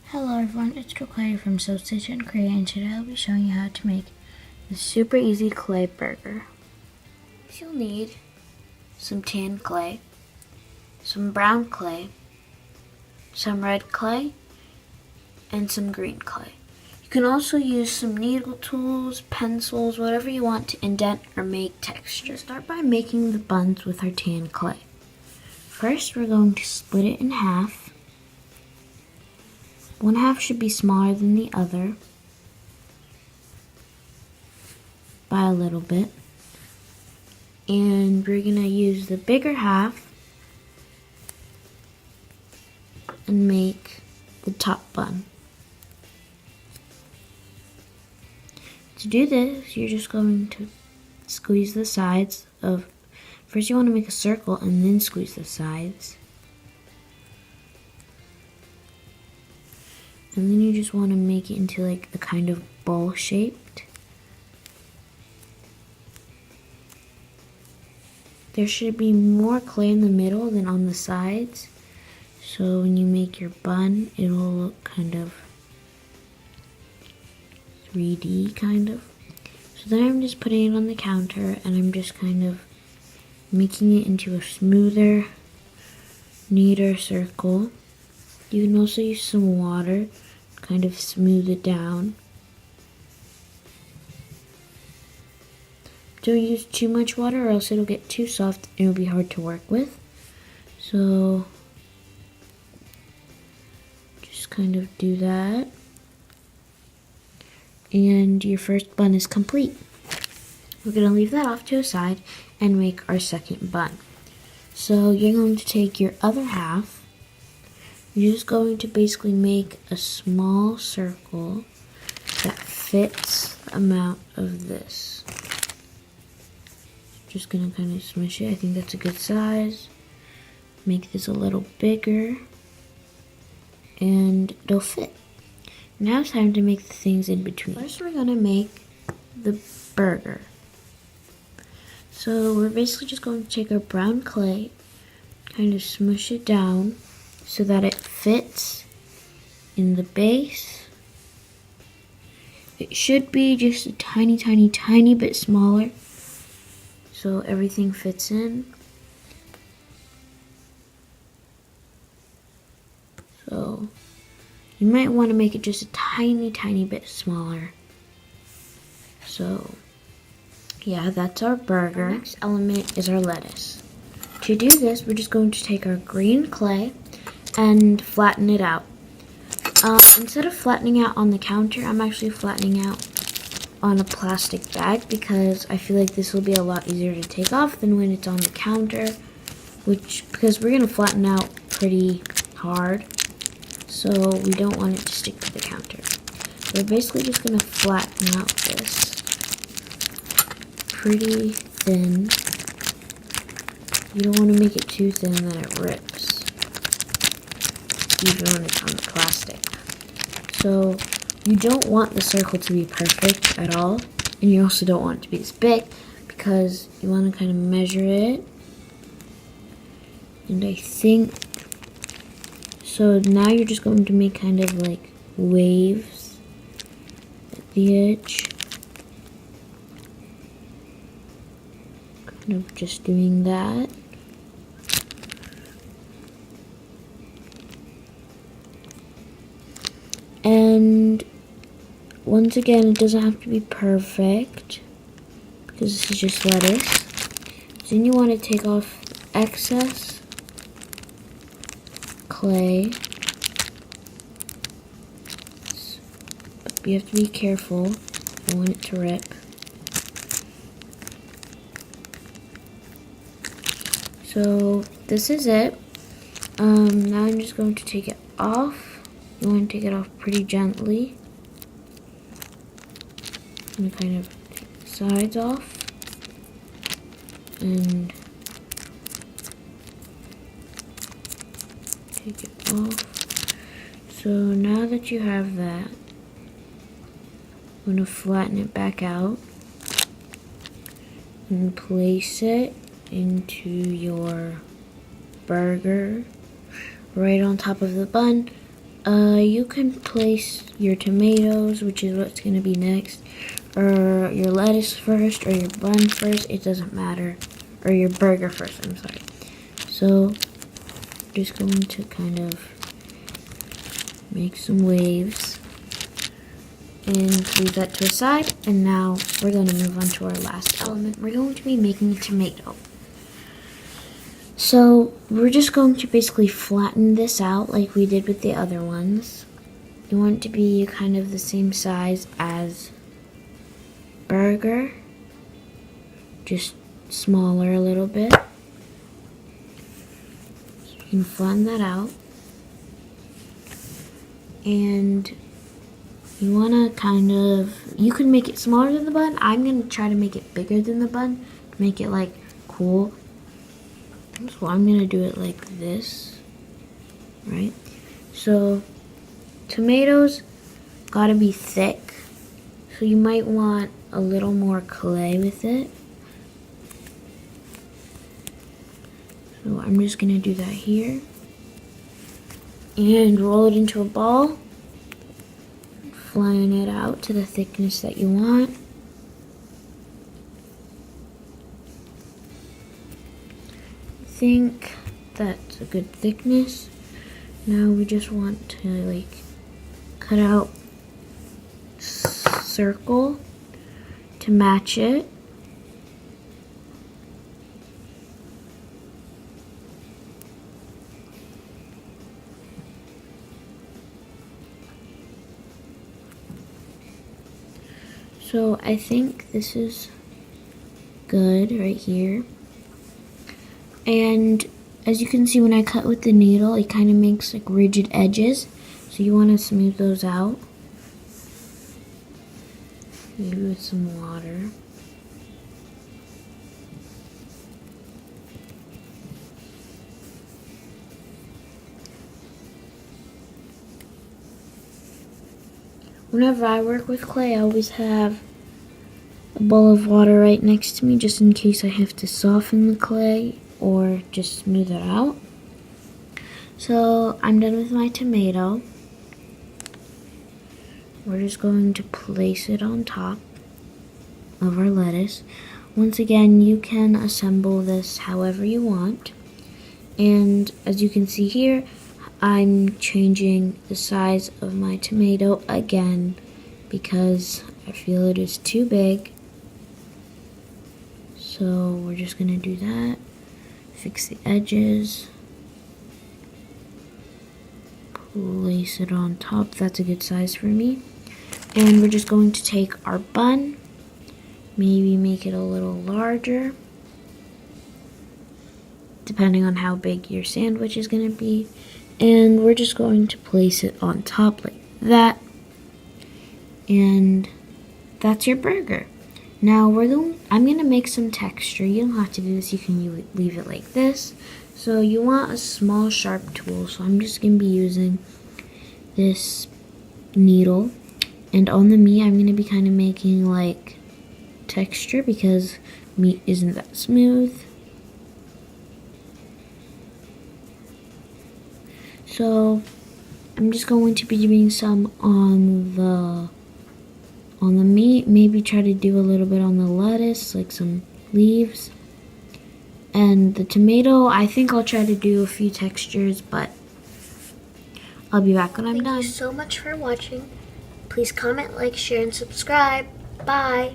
Hello everyone, it's Rukaya from Sausage and Korea, and today I'll be showing you how to make a super easy clay burger. You'll need some tan clay, some brown clay, some red clay, and some green clay. You can also use some needle tools, pencils, whatever you want to indent or make texture. We'll start by making the buns with our tan clay. First, we're going to split it in half. One half should be smaller than the other by a little bit. And we're going to use the bigger half and make the top bun. To do this, you're just going to squeeze the sides of, first you want to make a circle and then squeeze the sides. And then you just want to make it into like a kind of bowl shaped. There should be more clay in the middle than on the sides. So when you make your bun, it'll look kind of 3D kind of. So then I'm just putting it on the counter and I'm just kind of making it into a smoother, neater circle. You can also use some water, kind of smooth it down. Don't use too much water or else it'll get too soft and it'll be hard to work with. So just kind of do that. And your first bun is complete. We're going to leave that off to a side and make our second bun. So you're going to take your other half. You're just going to basically make a small circle that fits the amount of this. Just gonna kind of smush it. I think that's a good size. Make this a little bigger and it'll fit. Now it's time to make the things in between. First we're gonna make the burger. So we're basically just going to take our brown clay, kind of smush it down so that it fits in the base. It should be just a tiny bit smaller so everything fits in. So you might want to make it just a tiny bit smaller. So yeah, that's our burger. Our next element is our lettuce. To do this, we're just going to take our green clay and flatten it out. Instead of flattening out on the counter, I'm actually flattening out on a plastic bag because I feel like this will be a lot easier to take off than when it's on the counter, because we're going to flatten out pretty hard, so we don't want it to stick to the counter. We're basically just going to flatten out this pretty thin. You don't want to make it too thin that it rips, even when it's on the plastic. So you don't want the circle to be perfect at all, and you also don't want it to be this big because you want to kind of measure it. And I think, so now you're just going to make kind of like waves at the edge. Kind of just doing that. And once again, it doesn't have to be perfect because this is just lettuce. So then you want to take off excess clay. But you have to be careful. You don't want it to rip. So this is it. Now I'm just going to take it off. You want to take it off pretty gently. And kind of take the sides off. And take it off. So now that you have that, I'm going to flatten it back out and place it into your burger right on top of the bun You can place your tomatoes, which is what's going to be next, or your lettuce first, or your bun first, it doesn't matter, or your burger first, I'm sorry. So, just going to kind of make some waves, and leave that to the side, and now we're going to move on to our last element. We're going to be making a tomato. So we're just going to basically flatten this out like we did with the other ones. You want it to be kind of the same size as burger, just smaller a little bit. You can flatten that out. And you want to kind of, you can make it smaller than the bun. I'm going to try to make it bigger than the bun to make it like cool. So I'm going to do it like this, right? So tomatoes gotta be thick, so you might want a little more clay with it. So I'm just going to do that here. And roll it into a ball. Flatten it out to the thickness that you want. I think that's a good thickness. Now we just want to like cut out circle to match it. So I think this is good right here. And as you can see, when I cut with the needle, it kind of makes like rigid edges. So you want to smooth those out. Maybe with some water. Whenever I work with clay, I always have a bowl of water right next to me just in case I have to soften the clay or just smooth it out. So I'm done with my tomato. We're just going to place it on top of our lettuce. Once again, you can assemble this however you want. And as you can see here, I'm changing the size of my tomato again because I feel it is too big. So we're just going to do that. Fix the edges. Place it on top. That's a good size for me. And we're just going to take our bun, maybe make it a little larger, depending on how big your sandwich is going to be. And we're just going to place it on top like that. And that's your burger. Now I'm going to make some texture. You don't have to do this. You can leave it like this. So you want a small sharp tool. So I'm just going to be using this needle. And on the meat, I'm going to be kind of making like texture because meat isn't that smooth. So I'm just going to be doing some on the meat, maybe try to do a little bit on the lettuce, like some leaves. And the tomato, I think I'll try to do a few textures, but I'll be back when I'm done. Thank you so much for watching. Please comment, like, share, and subscribe. Bye.